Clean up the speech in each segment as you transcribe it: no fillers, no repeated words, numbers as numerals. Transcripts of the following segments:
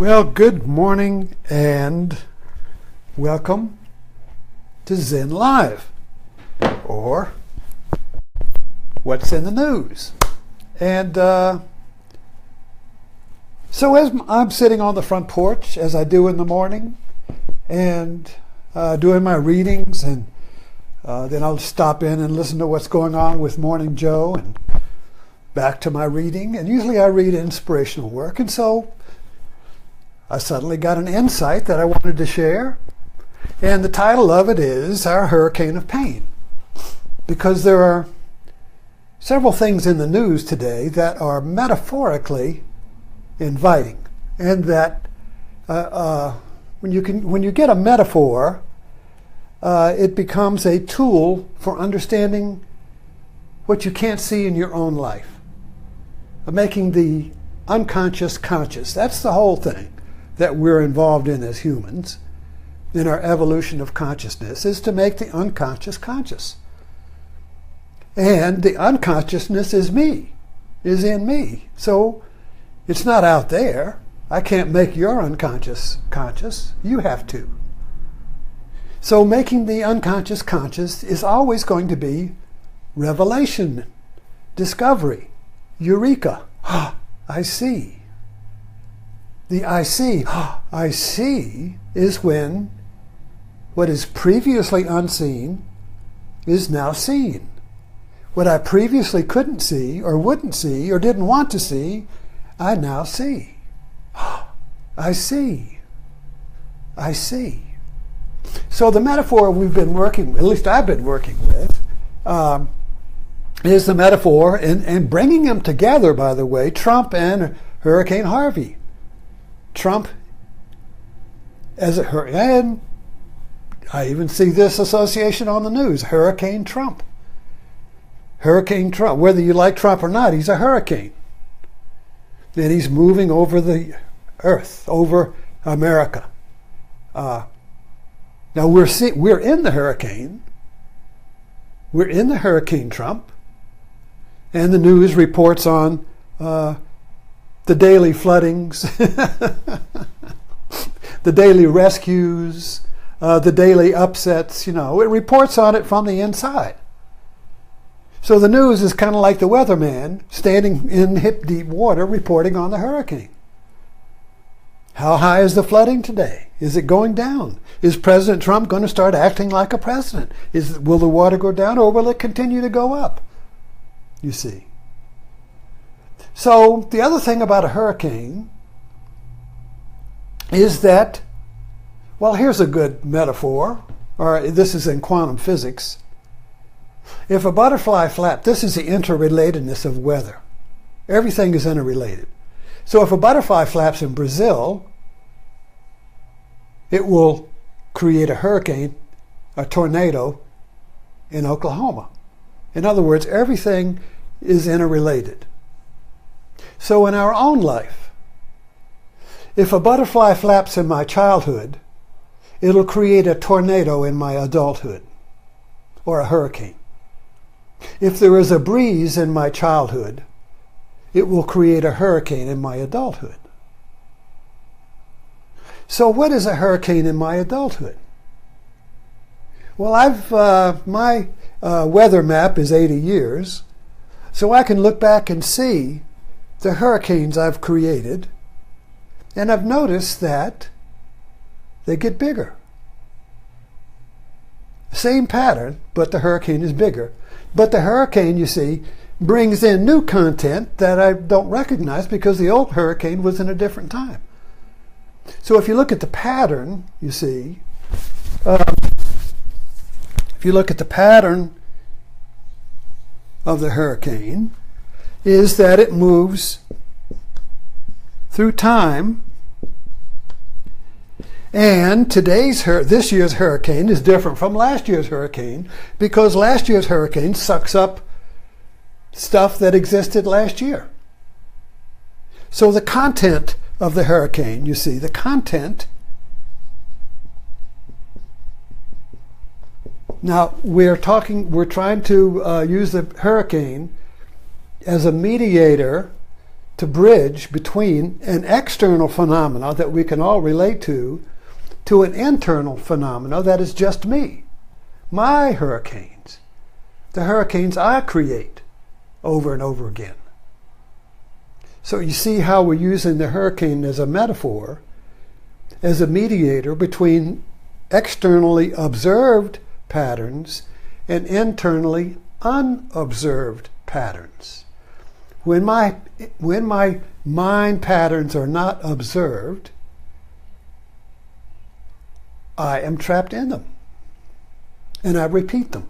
Well, good morning and welcome to Zen Live, or What's in the News. And so as I'm sitting on the front porch, as I do in the morning, and doing my readings, and then I'll stop in and listen to what's going on with Morning Joe, and back to my reading. And usually I read inspirational work, and so I suddenly got an insight that I wanted to share, and the title of it is Our Hurricane of Pain, because there are several things in the news today that are metaphorically inviting, and that when you get a metaphor, it becomes a tool for understanding what you can't see in your own life, making the unconscious conscious. That's the whole thing that we're involved in as humans in our evolution of consciousness, is to make the unconscious conscious. And the unconsciousness is me, is in me. So it's not out there. I can't make your unconscious conscious. You have to. So making the unconscious conscious is always going to be revelation, discovery, eureka. I see. The I see is when what is previously unseen is now seen. What I previously couldn't see or wouldn't see or didn't want to see, I now see. I see. I see. So the metaphor we've been working, at least I've been working with, is the metaphor, and bringing them together, by the way, Trump and Hurricane Harvey. Trump as a hurricane, I even see this association on the news, Hurricane Trump. Hurricane Trump, whether you like Trump or not, he's a hurricane. And he's moving over the earth, over America. Now we're in the hurricane. We're in the Hurricane Trump. And the news reports on the daily floodings, the daily rescues, the daily upsets. It reports on it from the inside. So the news is kind of like the weatherman standing in hip-deep water reporting on the hurricane. How high is the flooding today? Is it going down? Is President Trump going to start acting like a president? Will the water go down, or will it continue to go up? You see. So the other thing about a hurricane is that, well, here's a good metaphor, or this is in quantum physics. If a butterfly flaps, this is the interrelatedness of weather. Everything is interrelated. So if a butterfly flaps in Brazil, it will create a hurricane, a tornado in Oklahoma. In other words, everything is interrelated. So in our own life, if a butterfly flaps in my childhood, it'll create a tornado in my adulthood, or a hurricane. If there is a breeze in my childhood, it will create a hurricane in my adulthood. So what is a hurricane in my adulthood? Well, my weather map is 80 years, so I can look back and see the hurricanes I've created, and I've noticed that they get bigger. Same pattern, but the hurricane is bigger. But the hurricane, you see, brings in new content that I don't recognize because the old hurricane was in a different time. So if you look at the pattern, you see, if you look at the pattern of the hurricane, is that it moves through time, and this year's hurricane is different from last year's hurricane, because last year's hurricane sucks up stuff that existed last year. So the content of the hurricane, you see, the content. Now we're trying to use the hurricane as a mediator to bridge between an external phenomena that we can all relate to an internal phenomena that is just me. My hurricanes. The hurricanes I create over and over again. So you see how we're using the hurricane as a metaphor, as a mediator between externally observed patterns and internally unobserved patterns. When my mind patterns are not observed, I am trapped in them. And I repeat them.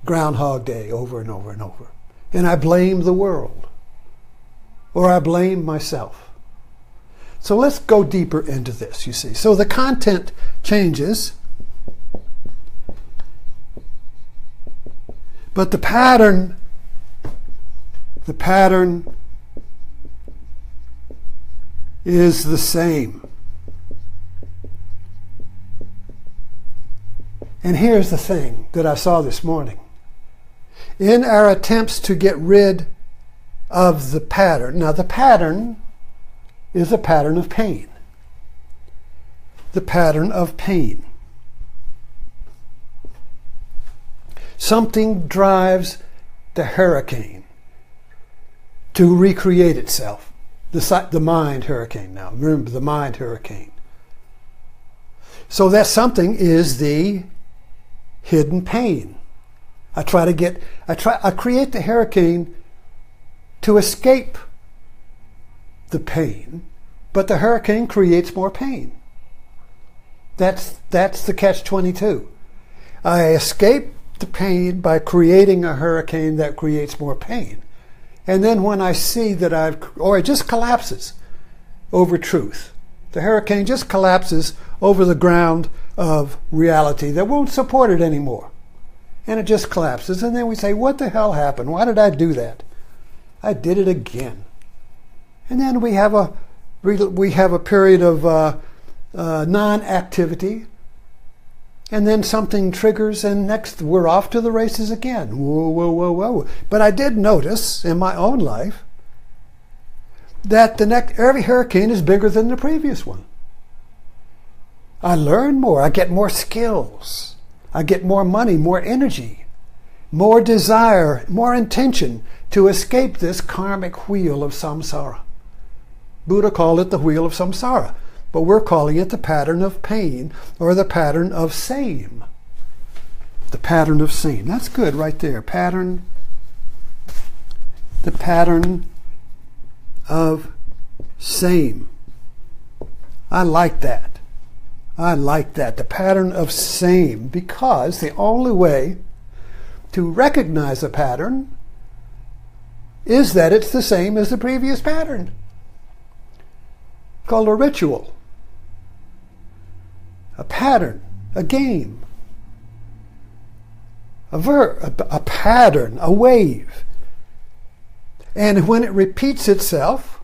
Groundhog Day over and over and over. And I blame the world. Or I blame myself. So let's go deeper into this, you see. So the content changes, but the pattern is the same. And here's the thing that I saw this morning. In our attempts to get rid of the pattern, now the pattern is a pattern of pain. The pattern of pain. Something drives the hurricane to recreate itself. The mind hurricane now. Remember, the mind hurricane. So that something is the hidden pain. I create the hurricane to escape the pain, but the hurricane creates more pain. That's the catch-22. I escape the pain by creating a hurricane that creates more pain. And then when I see that it just collapses over truth. The hurricane just collapses over the ground of reality that won't support it anymore. And it just collapses. And then we say, what the hell happened? Why did I do that? I did it again. And then we have a period of non-activity. And then something triggers, and next we're off to the races again. Whoa, whoa, whoa, whoa. But I did notice in my own life that every hurricane is bigger than the previous one. I learn more. I get more skills. I get more money, more energy, more desire, more intention to escape this karmic wheel of samsara. Buddha called it the wheel of samsara, but we're calling it the pattern of pain or the pattern of same. The pattern of same. That's good right there. The pattern of same. I like that. The pattern of same, because the only way to recognize a pattern is that it's the same as the previous pattern. Called a ritual, a pattern, a game, a pattern, a wave. And when it repeats itself,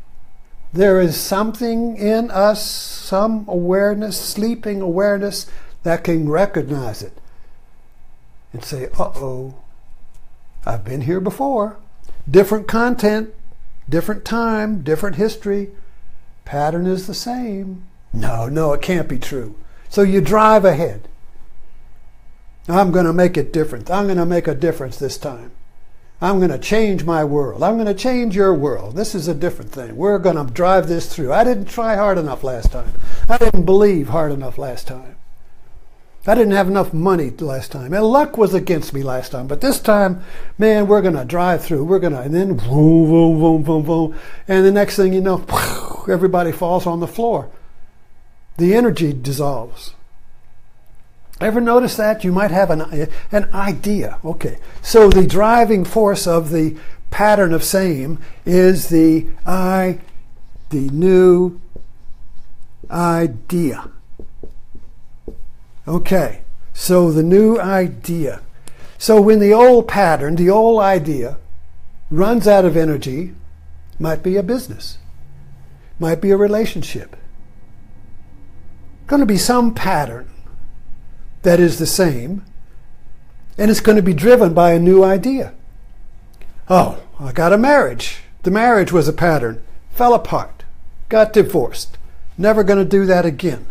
there is something in us, some awareness, sleeping awareness, that can recognize it and say, uh-oh, I've been here before. Different content, different time, different history. Pattern is the same. No, it can't be true. So you drive ahead. I'm going to make it different. I'm going to make a difference this time. I'm going to change my world. I'm going to change your world. This is a different thing. We're going to drive this through. I didn't try hard enough last time. I didn't believe hard enough last time. I didn't have enough money last time. And luck was against me last time. But this time, man, we're going to drive through. And then boom, boom, boom, boom, boom. And the next thing you know, everybody falls on the floor. The energy dissolves. Ever notice that? You might have an idea. Okay, so the driving force of the pattern of same is the new idea. Okay, so the new idea. So when the old pattern, the old idea, runs out of energy, might be a business, might be a relationship. Going to be some pattern that is the same, and it's going to be driven by a new idea. Oh, I got a marriage. The marriage was a pattern. fell apart, got divorced, never going to do that again.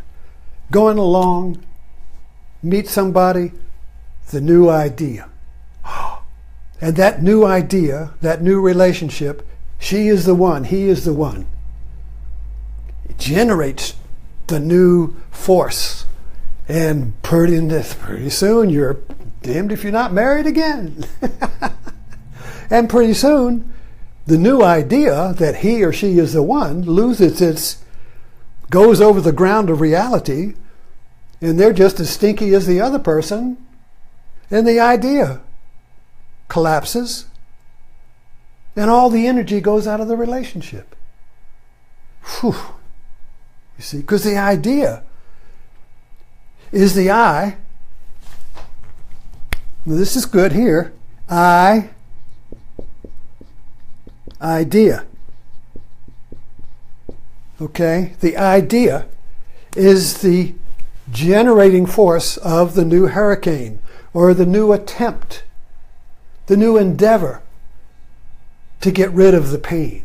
Going along, meet somebody, the new idea. And that new idea, that new relationship, she is the one, he is the one. It generates the new force. And pretty soon you're damned if you're not married again. And pretty soon, the new idea that he or she is the one goes over the ground of reality, and they're just as stinky as the other person, and the idea collapses, and all the energy goes out of the relationship. Whew. You see, because the idea is the I. Now this is good here. Idea. Okay? The idea is the generating force of the new hurricane, or the new attempt, the new endeavor to get rid of the pain.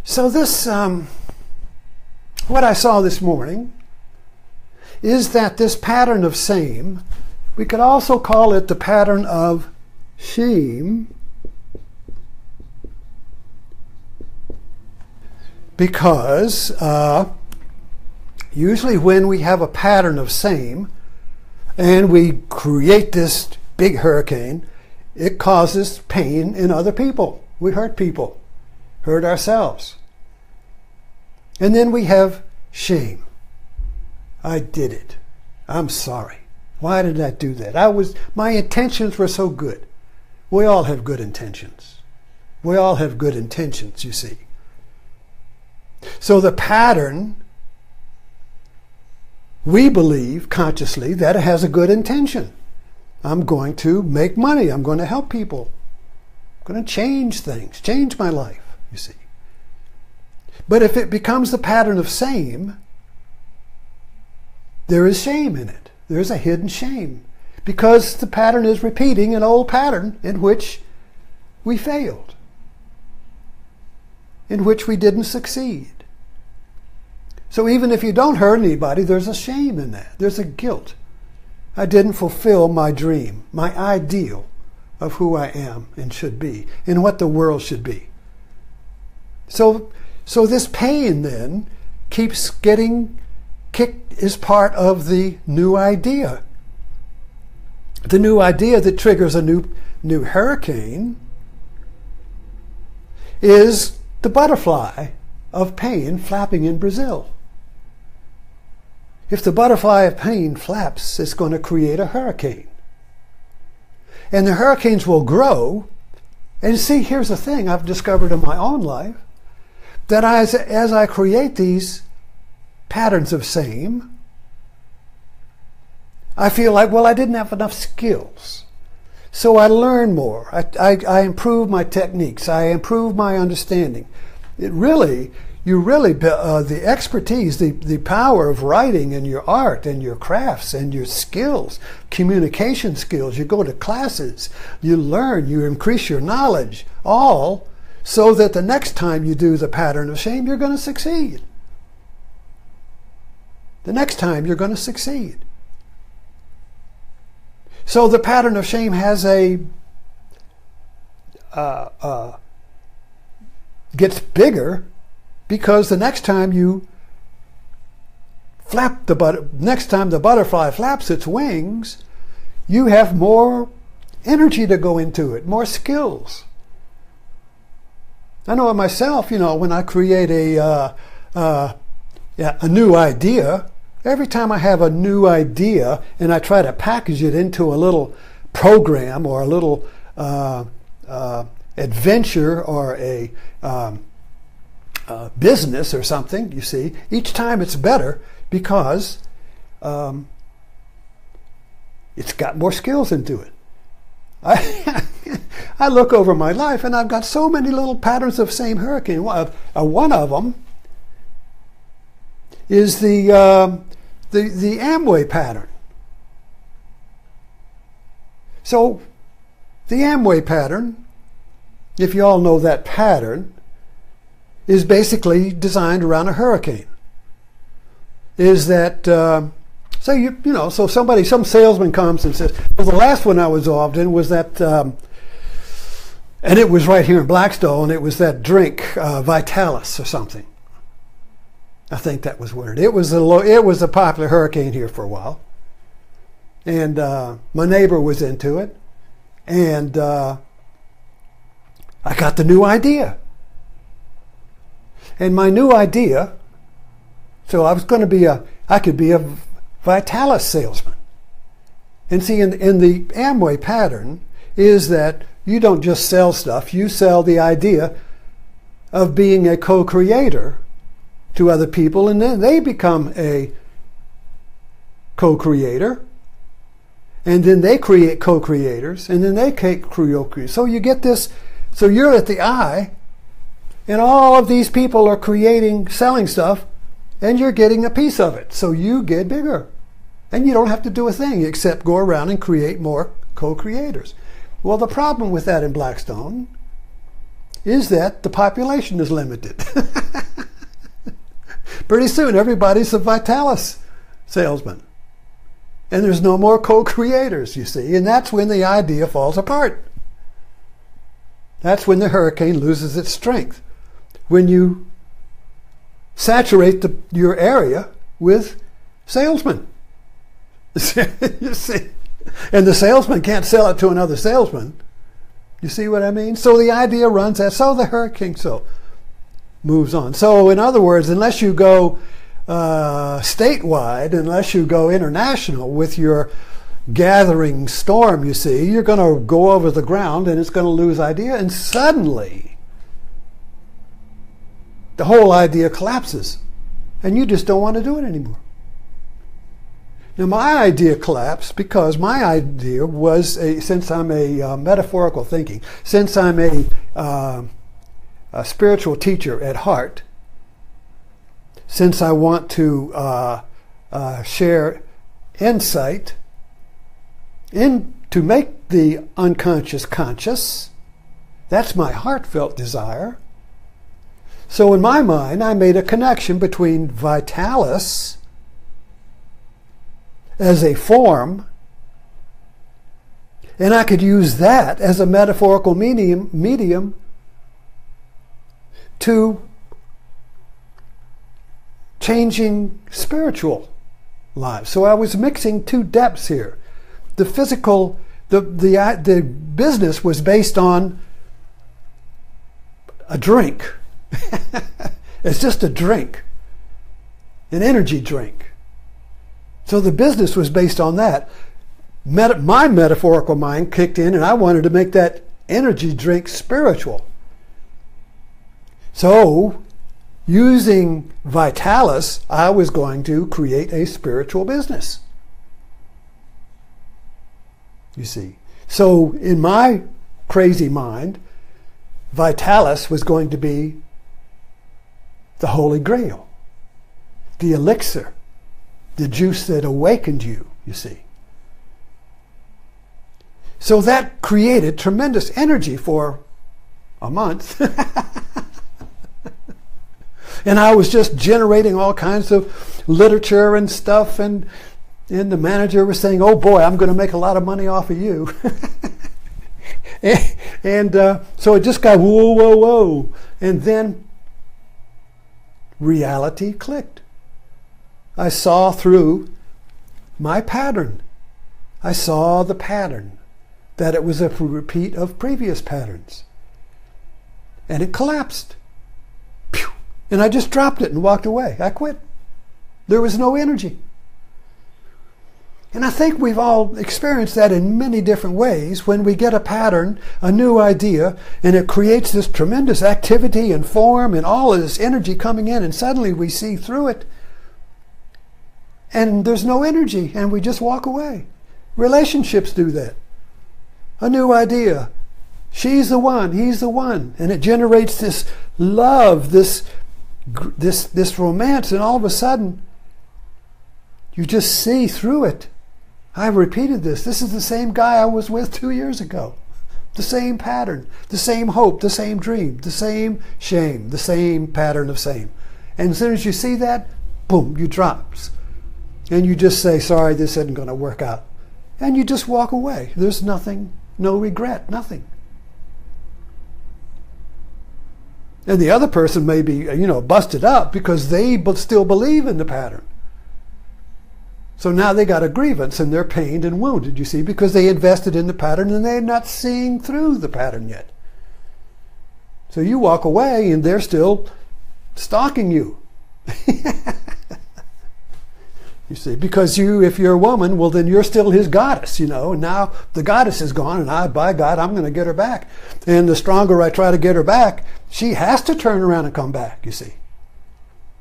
So this, what I saw this morning is that this pattern of same, we could also call it the pattern of shame, because usually when we have a pattern of same and we create this big hurricane, it causes pain in other people. We hurt people, hurt ourselves. And then we have shame. I did it. I'm sorry. Why did I do that? My intentions were so good. We all have good intentions. We all have good intentions, you see. So the pattern, we believe consciously that it has a good intention. I'm going to make money. I'm going to help people. I'm going to change things, change my life, you see. But if it becomes the pattern of same, there is shame in it. There's a hidden shame, because the pattern is repeating an old pattern in which we failed, in which we didn't succeed. So even if you don't hurt anybody, there's a shame in that. There's a guilt. I didn't fulfill my dream, my ideal of who I am and should be, and what the world should be. So this pain then keeps getting kicked as part of the new idea. The new idea that triggers a new hurricane is the butterfly of pain flapping in Brazil. If the butterfly of pain flaps, it's going to create a hurricane. And the hurricanes will grow. And see, here's the thing I've discovered in my own life, that as I create these patterns of same, I feel like, well, I didn't have enough skills. So I learn more. I improve my techniques. I improve my understanding. The expertise, the power of writing and your art and your crafts and your skills, communication skills, you go to classes, you learn, you increase your knowledge, all so that the next time you do the pattern of shame, you're going to succeed. The next time you're going to succeed. So the pattern of shame has gets bigger, because the next time next time the butterfly flaps its wings, you have more energy to go into it, more skills. I know it myself, when I create a new idea, every time I have a new idea and I try to package it into a little program or a little adventure or a business or something, you see, each time it's better because it's got more skills into it. I look over my life and I've got so many little patterns of same hurricane. One of them is the Amway pattern. So the Amway pattern if you all know that pattern, is basically designed around a hurricane. Is that, so some salesman comes and says, well, the last one I was involved in was that, and it was right here in Blackstone, it was that drink, Vitalis or something. I think that was what it was. It was a popular hurricane here for a while. And my neighbor was into it. And I got the new idea. And my new idea, so I could be a Vitalis salesman. And see, in the Amway pattern is that you don't just sell stuff, you sell the idea of being a co-creator to other people, and then they become a co-creator, and then they create co-creators, and then they create. So you get this, so you're at the eye, and all of these people are selling stuff, and you're getting a piece of it. So you get bigger. And you don't have to do a thing except go around and create more co-creators. Well, the problem with that in Blackstone is that the population is limited. Pretty soon, everybody's a Vitalis salesman. And there's no more co-creators, you see. And that's when the idea falls apart. That's when the hurricane loses its strength. When you saturate your area with salesmen. You see? And the salesman can't sell it to another salesman. You see what I mean? So the idea runs out. So the hurricane moves on. So in other words, unless you go statewide, unless you go international with your gathering storm, you see, you're going to go over the ground and it's going to lose idea. And suddenly, the whole idea collapses. And you just don't want to do it anymore. Now, my idea collapsed because my idea was, since I'm a metaphorical thinking, since I'm a spiritual teacher at heart, since I want to share insight to make the unconscious conscious, that's my heartfelt desire. So in my mind, I made a connection between Vitalis as a form, and I could use that as a metaphorical medium to changing spiritual lives. So I was mixing two depths here. The physical, the business was based on a drink. It's just a drink, an energy drink. So the business was based on that. My metaphorical mind kicked in, and I wanted to make that energy drink spiritual. So, using Vitalis, I was going to create a spiritual business. You see. So, in my crazy mind, Vitalis was going to be the Holy Grail, the elixir, the juice that awakened you, you see. So that created tremendous energy for a month. And I was just generating all kinds of literature and stuff, and the manager was saying, oh boy, I'm going to make a lot of money off of you. and so it just got whoa, whoa, whoa. And then reality clicked. I saw through my pattern. I saw the pattern, that it was a repeat of previous patterns. And it collapsed. Pew! And I just dropped it and walked away. I quit. There was no energy. And I think we've all experienced that in many different ways when we get a pattern, a new idea, and it creates this tremendous activity and form and all of this energy coming in, and suddenly we see through it. And there's no energy, and we just walk away. Relationships do that. A new idea. She's the one, he's the one. And it generates this love, this romance, and all of a sudden, you just see through it. I repeated this. This is the same guy I was with 2 years ago. The same pattern, the same hope, the same dream, the same shame, the same pattern of same. And as soon as you see that, boom, you drop. And you just say, sorry, this isn't going to work out. And you just walk away. There's nothing, no regret, nothing. And the other person may be, busted up because they still believe in the pattern. So now they got a grievance and they're pained and wounded, you see, because they invested in the pattern and they're not seeing through the pattern yet. So you walk away and they're still stalking you. You see, because if you're a woman, well, then you're still his goddess, and now the goddess is gone and by God, I'm going to get her back. And the stronger I try to get her back, she has to turn around and come back, you see.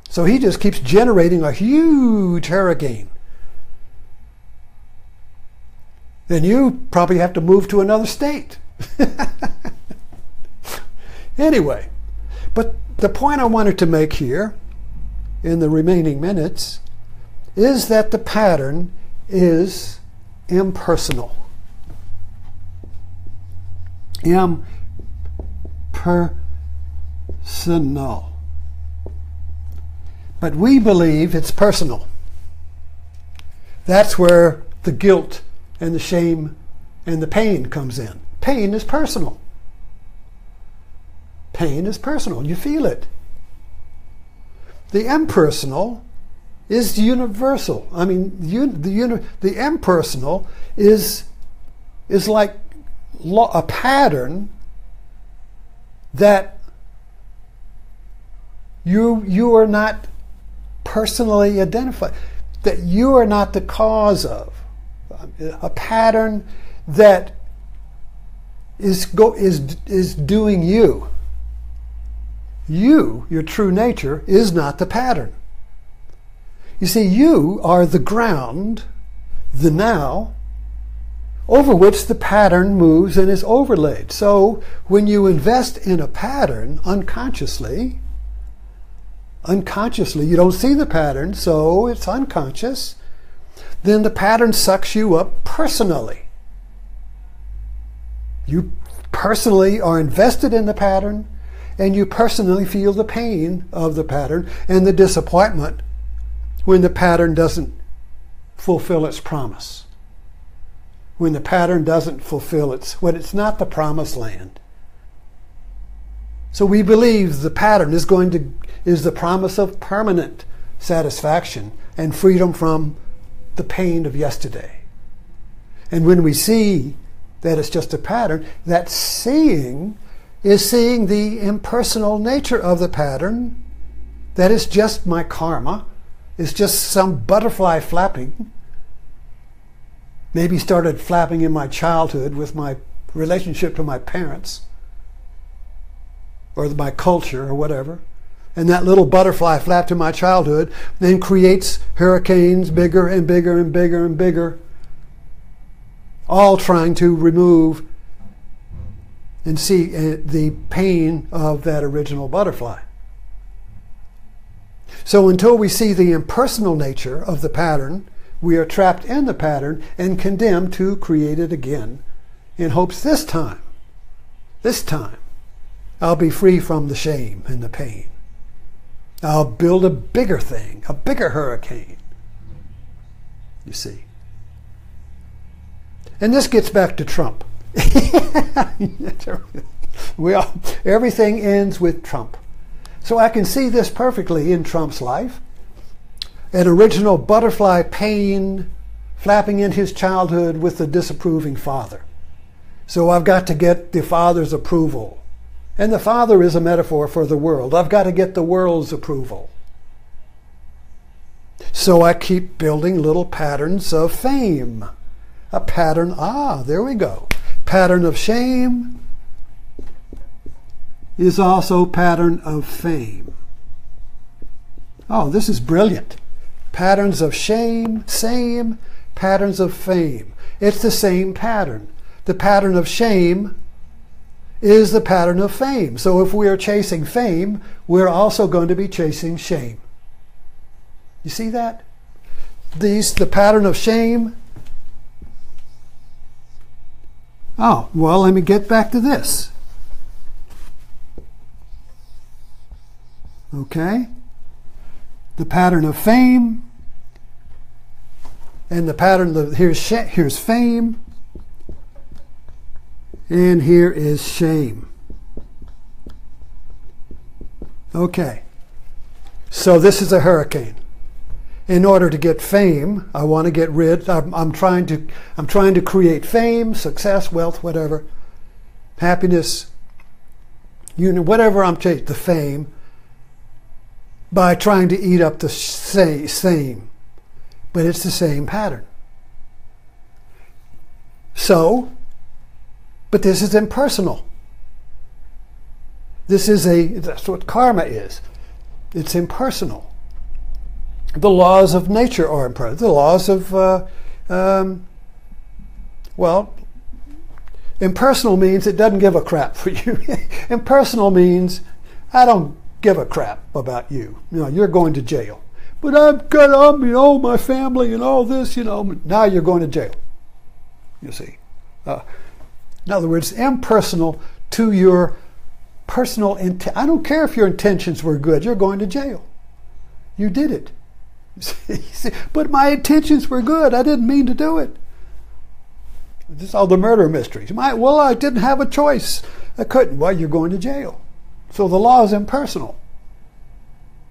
So he just keeps generating a huge hurricane. Then you probably have to move to another state. Anyway, but the point I wanted to make here in the remaining minutes is that the pattern is impersonal. Impersonal. But we believe it's personal. That's where the guilt and the shame and the pain comes in. Pain is personal. Pain is personal. You feel it. The impersonal is universal. I mean, the impersonal is like a pattern that you are not personally identified, that you are not the cause of. A pattern that is doing you. You, your true nature, is not the pattern. You see, you are the ground, the now, over which the pattern moves and is overlaid. So when you invest in a pattern unconsciously, you don't see the pattern, so it's unconscious, then the pattern sucks you up personally. You personally are invested in the pattern, and you personally feel the pain of the pattern and the disappointment when the pattern doesn't fulfill its promise. When the pattern doesn't fulfill when it's not the promised land. So we believe the pattern is the promise of permanent satisfaction and freedom from the pain of yesterday. And when we see that it's just a pattern, that seeing is seeing the impersonal nature of the pattern, that is just my karma, it's just some butterfly flapping. Maybe started flapping in my childhood with my relationship to my parents or my culture or whatever. And that little butterfly flapped in my childhood then creates hurricanes bigger and bigger and bigger and bigger, all trying to remove and see the pain of that original butterfly. So until we see the impersonal nature of the pattern, we are trapped in the pattern and condemned to create it again in hopes this time, I'll be free from the shame and the pain. I'll build a bigger thing, a bigger hurricane. You see. And this gets back to Trump. Everything ends with Trump. So I can see this perfectly in Trump's life. An original butterfly pain flapping in his childhood with a disapproving father. So I've got to get the father's approval. And the father is a metaphor for the world. I've got to get the world's approval. So I keep building little patterns of fame. A pattern, there we go. Pattern of shame is also pattern of fame. Oh, this is brilliant. Patterns of shame, same patterns of fame. It's the same pattern. The pattern of shame is the pattern of fame. So if we are chasing fame, we're also going to be chasing shame. You see that? The pattern of shame Oh, well, let me get back to this. Okay? The pattern of fame, and the pattern of here's fame, and here is shame. Okay. So this is a hurricane. In order to get fame, I want to get rid. I'm trying to create fame, success, wealth, whatever, happiness, whatever I'm chasing, the fame, by trying to eat up the same. But it's the same pattern. So, but this is impersonal. That's what karma is. It's impersonal. The laws of nature are impersonal. The laws of, impersonal means it doesn't give a crap for you. Impersonal means I don't give a crap about you. You're going to jail. But I've got, my family and all this, now you're going to jail. You see. In other words, impersonal to your personal intent. I don't care if your intentions were good. You're going to jail. You did it. But my intentions were good. I didn't mean to do it. This is all the murder mysteries. I didn't have a choice. I couldn't. Well, you're going to jail. So the law is impersonal.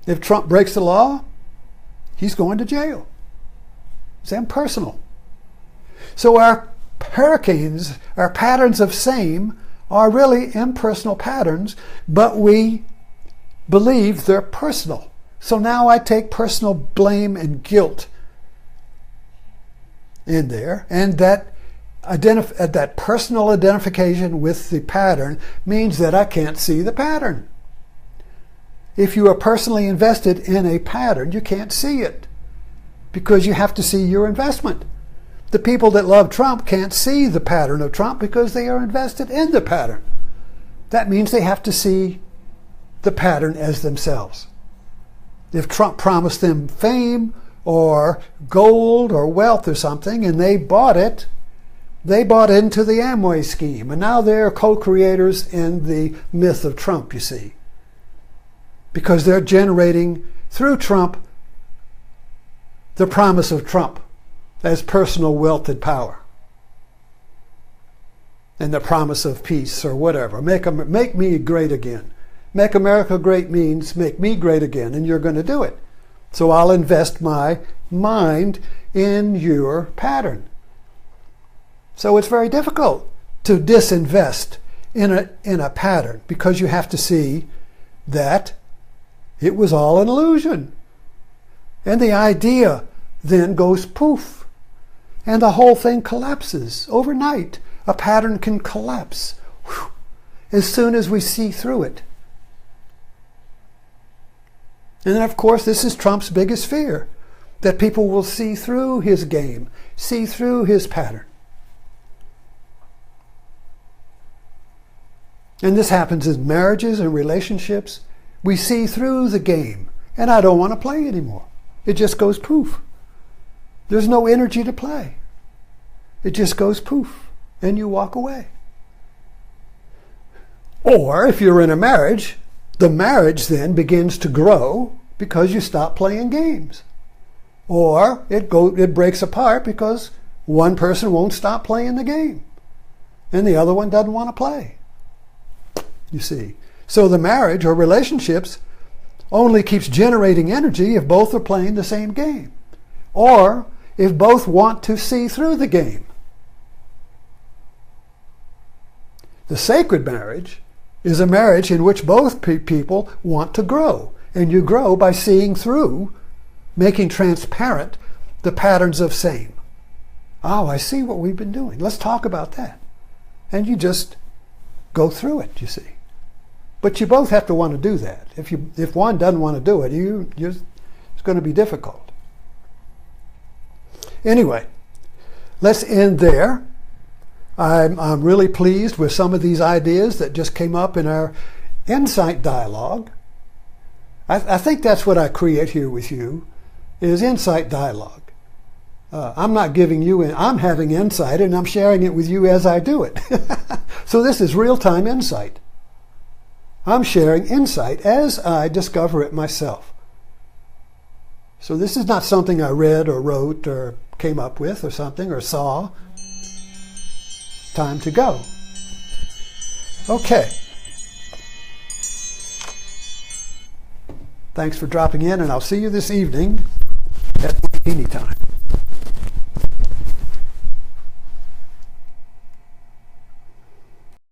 If Trump breaks the law, he's going to jail. It's impersonal. So our hurricanes, our patterns of same, are really impersonal patterns, but we believe they're personal. So now I take personal blame and guilt in there, and that personal identification with the pattern means that I can't see the pattern. If you are personally invested in a pattern, you can't see it because you have to see your investment. The people that love Trump can't see the pattern of Trump because they are invested in the pattern. That means they have to see the pattern as themselves. If Trump promised them fame or gold or wealth or something and they bought it, they bought into the Amway scheme. And now they're co-creators in the myth of Trump, you see. Because they're generating, through Trump, the promise of Trump as personal wealth and power. And the promise of peace or whatever. Make me great again. Make America great means make me great again, and you're going to do it. So I'll invest my mind in your pattern. So it's very difficult to disinvest in a pattern because you have to see that it was all an illusion. And the idea then goes poof. And the whole thing collapses overnight. A pattern can collapse as soon as we see through it. And then, of course, this is Trump's biggest fear, that people will see through his game, see through his pattern. And this happens in marriages and relationships. We see through the game, and I don't want to play anymore. It just goes poof. There's no energy to play. It just goes poof, and you walk away. Or if you're in a marriage, the marriage then begins to grow because you stop playing games. Or it breaks apart because one person won't stop playing the game and the other one doesn't want to play. You see. So the marriage or relationships only keeps generating energy if both are playing the same game. Or if both want to see through the game. The sacred marriage is a marriage in which both people want to grow. And you grow by seeing through, making transparent the patterns of same. Oh, I see what we've been doing. Let's talk about that. And you just go through it, you see. But you both have to want to do that. If one doesn't want to do it, it's going to be difficult. Anyway, let's end there. I'm really pleased with some of these ideas that just came up in our insight dialogue. I think that's what I create here with you, is insight dialogue. I'm not giving you, I'm having insight and I'm sharing it with you as I do it. So this is real-time insight. I'm sharing insight as I discover it myself. So this is not something I read or wrote or came up with or something or saw. Time to go. Okay. Thanks for dropping in, and I'll see you this evening at Martini time.